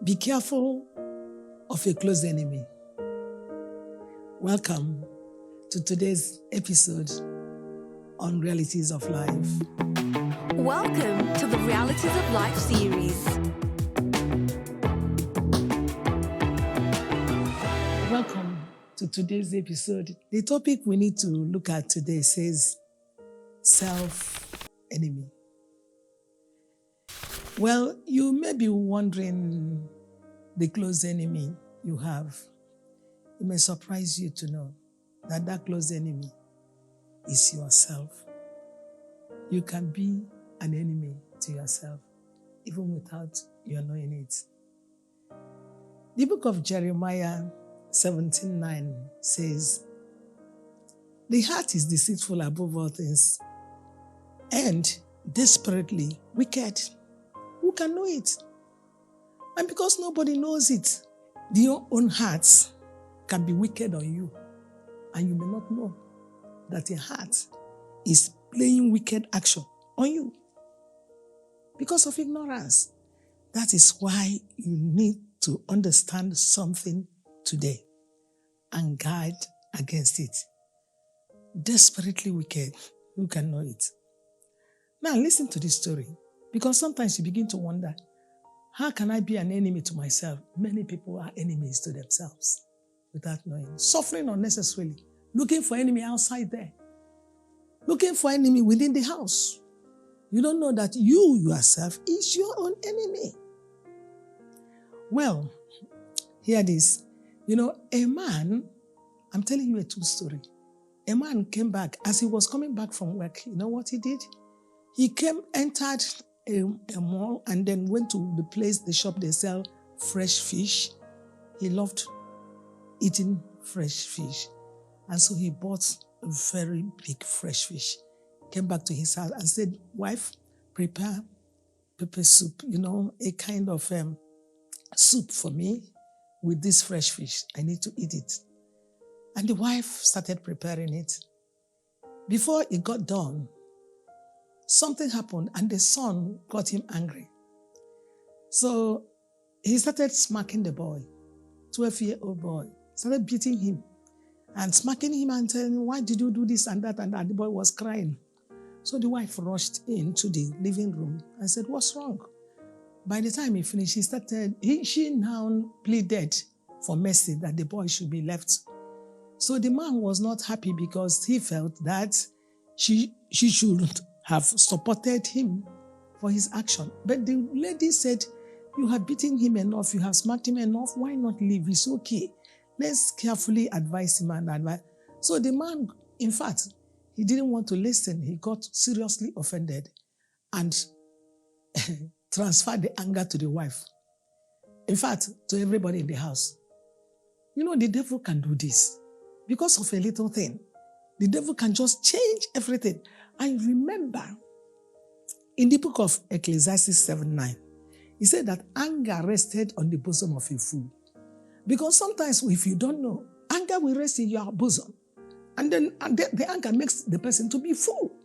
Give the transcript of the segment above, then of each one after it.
Be careful of a close enemy. Welcome to today's episode on Realities of Life. Welcome to the Realities of Life series. Welcome to today's episode. The topic we need to look at today says self-enemy. Well, you may be wondering the close enemy you have. It may surprise you to know that that close enemy is yourself. You can be an enemy to yourself, even without you knowing it. The book of Jeremiah 17:9 says, "The heart is deceitful above all things, and desperately wicked. Who can know it?" And because nobody knows it, your own heart can be wicked on you, and you may not know that your heart is playing wicked action on you because of ignorance. That is why you need to understand something today and guard against it. Desperately wicked, who can know it? Now listen to this story, because sometimes you begin to wonder, how can I be an enemy to myself? Many people are enemies to themselves without knowing. Suffering unnecessarily, looking for enemy outside there, looking for enemy within the house. You don't know that you yourself is your own enemy. Well, hear this. A man, I'm telling you a true story. A man came back. As he was coming back from work, you know what he did? He entered a mall and then went to the shop they sell fresh fish. He loved eating fresh fish. And so he bought a very big fresh fish. Came back to his house and said, "Wife, prepare pepper soup, a kind of soup for me with this fresh fish. I need to eat it." And the wife started preparing it. Before it got done, something happened and the son got him angry. So he started smacking the boy, 12-year-old boy, started beating him and smacking him and telling him, "Why did you do this and that?" And the boy was crying. So the wife rushed into the living room and said, "What's wrong?" By the time he finished, she now pleaded for mercy that the boy should be left. So the man was not happy because he felt that she should have supported him for his action. But the lady said, "You have beaten him enough, you have smacked him enough, why not leave? It's okay. Let's carefully advise him and advise." So the man, in fact, he didn't want to listen. He got seriously offended and transferred the anger to the wife. In fact, to everybody in the house. The devil can do this. Because of a little thing, the devil can just change everything. I remember in the book of Ecclesiastes 7:9, he said that anger rested on the bosom of a fool. Because sometimes if you don't know, anger will rest in your bosom. And then the anger makes the person to be fool.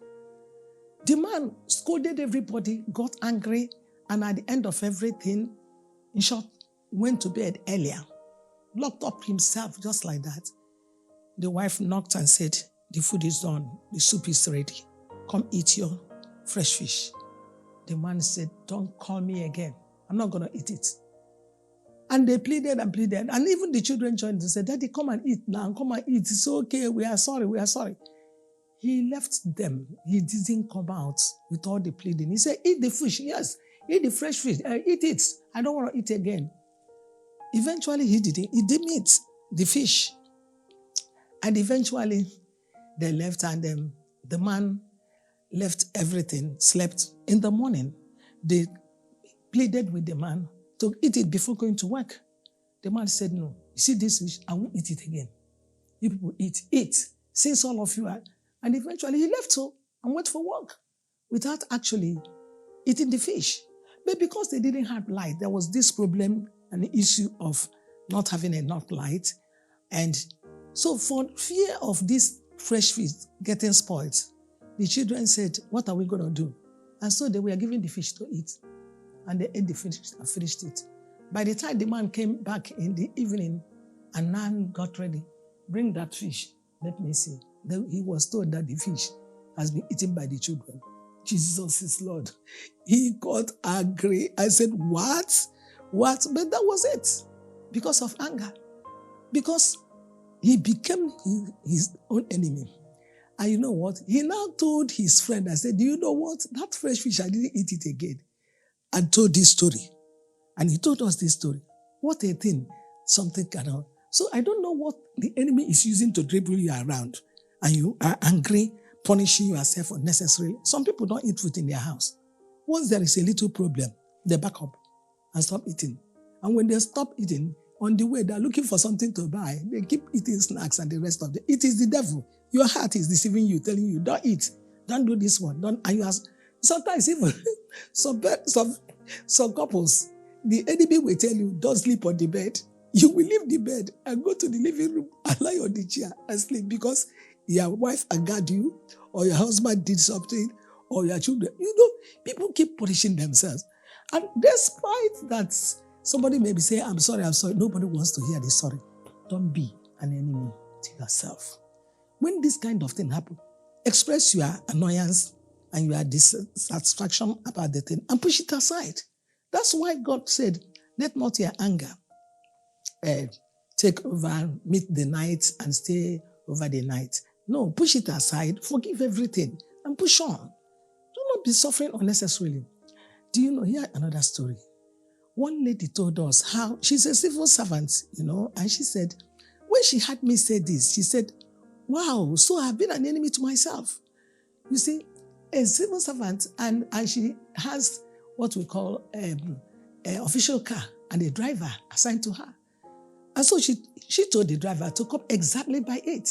The man scolded everybody, got angry, and at the end of everything, in short, went to bed earlier, locked up himself just like that. The wife knocked and said, "The food is done, the soup is ready. Come eat your fresh fish." The man said, "Don't call me again. I'm not going to eat it." And they pleaded and pleaded. And even the children joined and said, "Daddy, come and eat now. Come and eat. It's okay. We are sorry. We are sorry." He left them. He didn't come out with all the pleading. He said, "Eat the fish. Yes, eat the fresh fish. Eat it. I don't want to eat again." Eventually, he didn't eat the meat, the fish. And eventually, they left and the man left everything, slept. In the morning, they pleaded with the man to eat it before going to work. The man said, "No, you see this fish, I won't eat it again. You people eat, since all of you are." And eventually he left and went for work without actually eating the fish. But because they didn't have light, there was this problem and the issue of not having enough light. And so for fear of this fresh fish getting spoiled, the children said, "What are we going to do?" And so they were given the fish to eat. And they ate the fish and finished it. By the time the man came back in the evening and Nan got ready, bring that fish. Let me see. Then he was told that the fish has been eaten by the children. Jesus is Lord. He got angry. I said, what? What? But that was it. Because of anger. Because he became his own enemy. And you know what? He now told his friend, I said, do you know what? That fresh fish, I didn't eat it again. And told this story. And he told us this story. What a thing. Something cannot. So I don't know what the enemy is using to dribble you around. And you are angry, punishing yourself unnecessarily. Some people don't eat food in their house. Once there is a little problem, they back up and stop eating. And when they stop eating, on the way, they're looking for something to buy. They keep eating snacks and the rest of it. It is the devil. Your heart is deceiving you, telling you, don't eat. Don't do this one. Don't. And you are, sometimes even some couples, the enemy will tell you, don't sleep on the bed. You will leave the bed and go to the living room and lie on the chair and sleep because your wife angered you or your husband did something or your children. You know, people keep punishing themselves. And despite that, somebody may be saying, I'm sorry. Nobody wants to hear this sorry. Don't be an enemy to yourself. When this kind of thing happens, express your annoyance and your dissatisfaction about the thing and push it aside. That's why God said, let not your anger take over, meet the night and stay over the night. No, push it aside, forgive everything and push on. Do not be suffering unnecessarily. Do you know, here another story. One lady told us how, she's a civil servant, and she said, when she had me say this, she said, wow, so I've been an enemy to myself. You see, a civil servant, and she has what we call an official car and a driver assigned to her. And so she told the driver to come exactly by 8.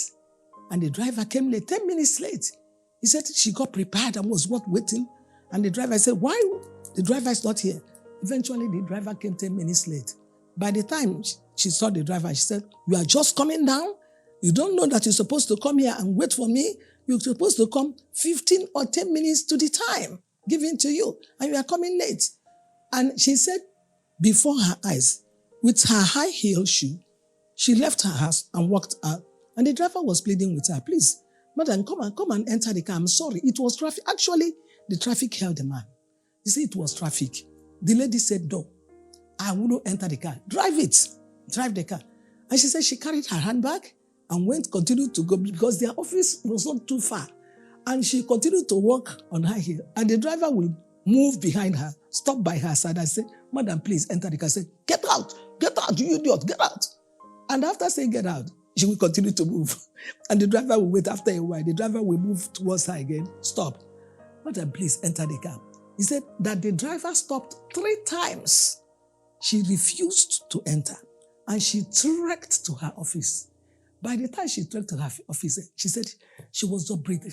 And the driver came late, 10 minutes late. He said she got prepared and was waiting. And the driver said, why? The driver is not here. Eventually, the driver came 10 minutes late. By the time she saw the driver, she said, you are just coming down? You don't know that you're supposed to come here and wait for me? You're supposed to come 15 or 10 minutes to the time given to you, and you are coming late. And she said, before her eyes, with her high heel shoe, she left her house and walked out. And the driver was pleading with her, please, madam, come and enter the car. I'm sorry, it was traffic. Actually, the traffic held the man. You see, it was traffic. The lady said, no, I will not enter the car. Drive the car. And she said she carried her handbag and continued to go because their office was not too far. And she continued to walk on her heel. And the driver will move behind her, stop by her side and say, madam, please enter the car. I said, get out, you idiot, get out. And after saying get out, she will continue to move. And the driver will wait after a while. The driver will move towards her again, stop. Madam, please enter the car. He said that the driver stopped 3 times. She refused to enter. And she trekked to her office. By the time she trekked to her office, she said she was not breathing.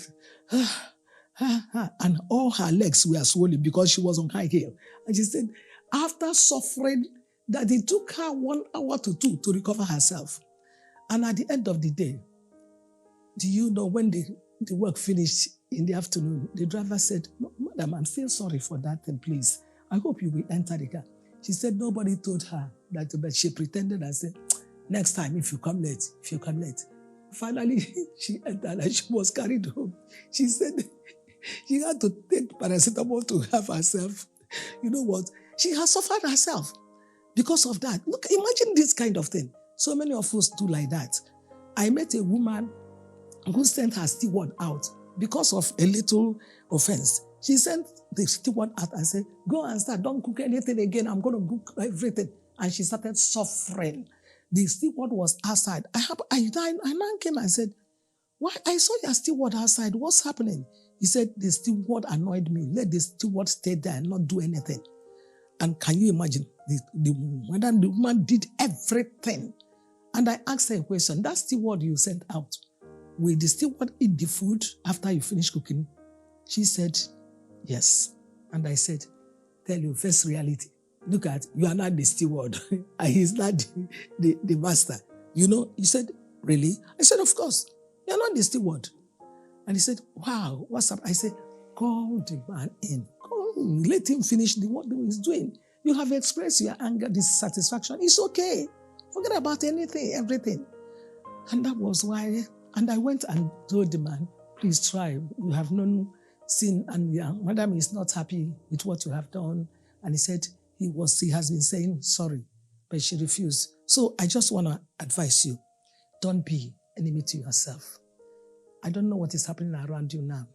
And all her legs were swollen because she was on high heel. And she said, after suffering, that it took her 1 hour to 2 to recover herself. And at the end of the day, do you know when the work finished in the afternoon, the driver said, madam, I'm still sorry for that thing, please. I hope you will enter the car. She said nobody told her that, but she pretended and said, next time, if you come late. Finally, she entered and she was carried home. She said she had to take paracetamol to have herself. You know what? She has suffered herself because of that. Look, imagine this kind of thing. So many of us do like that. I met a woman who sent her steward out because of a little offense. She sent the steward out and said, go and start, don't cook anything again, I'm going to cook everything. And she started suffering. The steward was outside. I now came and said, why? I saw your steward outside. What's happening? He said, the steward annoyed me. Let the steward stay there and not do anything. And can you imagine? The woman did everything. And I asked her a question. That steward you sent out, will the steward eat the food after you finish cooking? She said, yes. And I said, tell you, first reality. Look at, you are not the steward. And he's not the master. You know, he said, really? I said, of course. You're not the steward. And he said, wow, what's up? I said, call the man in. Call him. Let him finish what he's doing. You have expressed your anger, dissatisfaction. It's okay. Forget about anything, everything. And that was why, and I went and told the man, please try. You have known sin, and madam is not happy with what you have done. And he said he has been saying sorry, but she refused. So I just want to advise you, don't be enemy to yourself. I don't know what is happening around you now.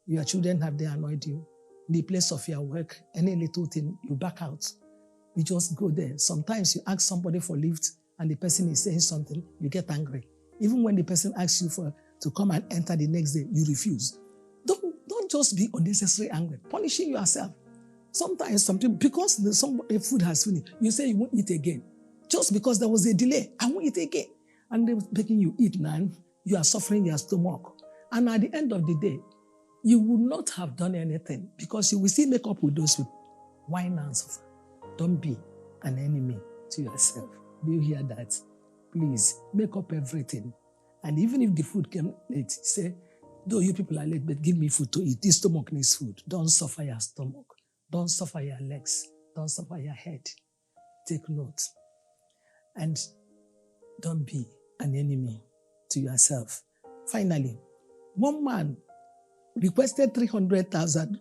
Your children, have they annoyed you? In the place of your work, any little thing, you back out. You just go there. Sometimes you ask somebody for lift and the person is saying something, you get angry. Even when the person asks you to come and enter the next day, you refuse. Don't just be unnecessarily angry, punishing yourself. Sometimes something, because the food has finished, you say you won't eat again. Just because there was a delay, I won't eat again. And they're making you eat, man. You are suffering your stomach. And at the end of the day, you would not have done anything because you will still make up with those people. Why not suffer? Don't be an enemy to yourself. Do you hear that? Please, make up everything. And even if the food came late, say, though you people are late, but give me food to eat. This stomach needs food. Don't suffer your stomach. Don't suffer your legs. Don't suffer your head. Take note. And don't be an enemy to yourself. Finally, one man requested 300,000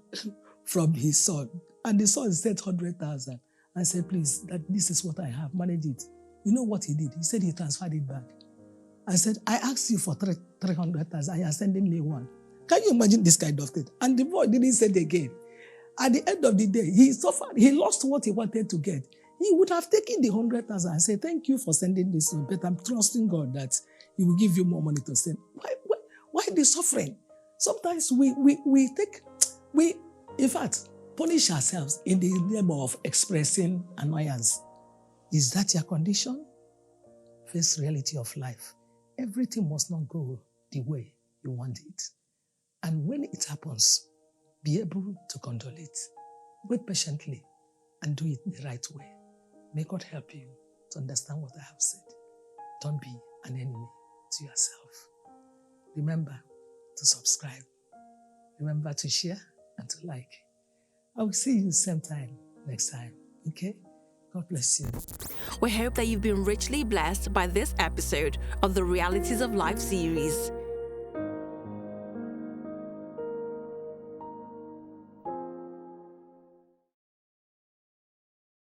from his son, and the son said 100,000. And said, please, this is what I have, manage it. You know what he did? He said he transferred it back. I said, I asked you for 300,000, and you're sending me one. Can you imagine this kind of thing? And the boy didn't say it again. At the end of the day, he suffered. He lost what he wanted to get. He would have taken the 100,000 and said, thank you for sending this one, but I'm trusting God that He will give you more money to send. Why the suffering? Sometimes we in fact, punish ourselves in the name of expressing annoyance. Is that your condition? Face reality of life. Everything must not go the way you want it. And when it happens, be able to condole it. Wait patiently and do it the right way. May God help you to understand what I have said. Don't be an enemy to yourself. Remember to subscribe. Remember to share and to like. I will see you same time next time. Okay? God bless you. We hope that you've been richly blessed by this episode of the Realities of Life series.